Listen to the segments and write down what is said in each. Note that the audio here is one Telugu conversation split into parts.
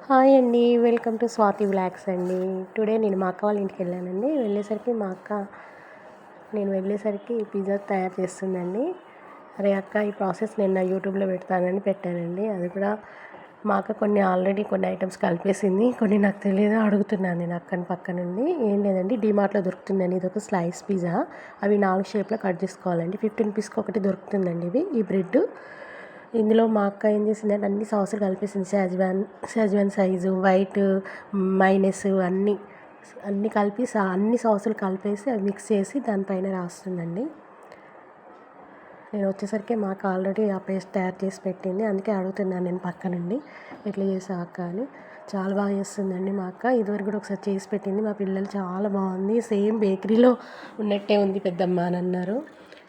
హాయ్ అండి. వెల్కమ్ టు స్వాతి వ్లాగ్స్ అండి. టుడే నేను మా అక్క వాళ్ళ ఇంటికి వెళ్ళానండి. నేను వెళ్ళేసరికి పిజ్జా తయారు చేస్తుందండి. అరే అక్క, ఈ ప్రాసెస్ నేను యూట్యూబ్లో పెడతానని పెట్టానండి. అది కూడా మా అక్క ఆల్రెడీ కొన్ని ఐటమ్స్ కలిపేసింది, కొన్ని నాకు తెలియదు. అడుగుతున్నాను నేను అక్కని పక్క నుండి. ఏం లేదండి, డీమార్ట్లో దొరుకుతుందండి. ఇది ఒక స్లైస్ పిజ్జా. అవి 4 షేప్లో కట్ చేసుకోవాలండి. 15 రూపీస్కి ఒకటి దొరుకుతుందండి ఈ బ్రెడ్. ఇందులో మా అక్క ఏం చేసిందంటే అన్ని సాసులు కలిపేసింది. షాజ్వాన్ సైజు, వైట్, మైనస్ అన్నీ కలిపి అన్ని సాసులు కలిపేసి అవి మిక్స్ చేసి దానిపైన రాస్తుందండి. నేను వచ్చేసరికి మా అక్క ఆల్రెడీ ఆ పేస్ట్ తయారు చేసి పెట్టింది. అందుకే అడుగుతున్నాను నేను పక్క నుండి, ఎట్లా చేసా అక్క అని. చాలా బాగా చేస్తుందండి మా అక్క. ఇదివరకు కూడా ఒకసారి చేసి పెట్టింది. మా పిల్లలు చాలా బాగుంది, సేమ్ బేకరీలో ఉన్నట్టే ఉంది పెద్దమ్మ అని అన్నారు.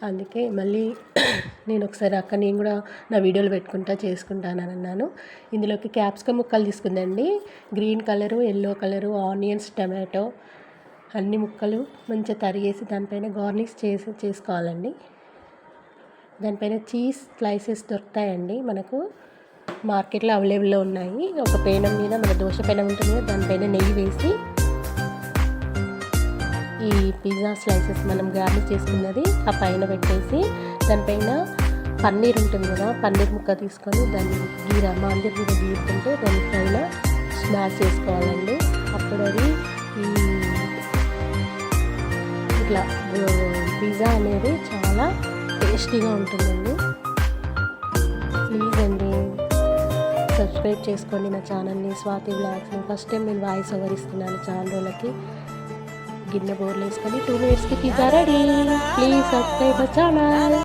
అందుకే మళ్ళీ నేను ఒకసారి అక్క నేను కూడా నా వీడియోలు పెట్టుకుంటా చేసుకుంటానని అన్నాను. ఇందులోకి క్యాప్సికమ్ ముక్కలు తీసుకుందండి. Green colour, yellow colour, onions, tomato అన్ని ముక్కలు మంచిగా తరిగేసి దానిపైన గార్నిష్ చేసుకోవాలండి. దానిపైన చీజ్ స్లైసెస్ దొరుకుతాయండి మనకు మార్కెట్లో అవైలబుల్లో ఉన్నాయి. ఒక పేనం మీద, మన దోశ పేనం ఉంటుంది కదా, దానిపైన నెయ్యి వేసి ఈ పిజ్జా స్లైసెస్ మనం గార్నిష్ చేసుకున్నది ఆ పైన పెట్టేసి దానిపైన పన్నీర్ ఉంటుంది కదా, పన్నీర్ ముక్క తీసుకొని దాన్ని మాంజర్ మీద గీరుకుంటే దానిపైన స్మాష్ చేసుకోవాలండి. అప్పుడు అది ఇట్లా పిజ్జా అనేది చాలా టేస్టీగా ఉంటుందండి. ప్లీజ్ అండి, సబ్స్క్రైబ్ చేసుకోండి నా ఛానల్ని, స్వాతి వ్లాగ్స్ని. ఫస్ట్ టైం నేను వాయిస్ ఓవర్ ఇస్తున్నాను. చాలా రోజులకి గిన్నె బోర్లు వేసుకొని 2 మినిట్స్కి pizza ready. Please subscribe channel.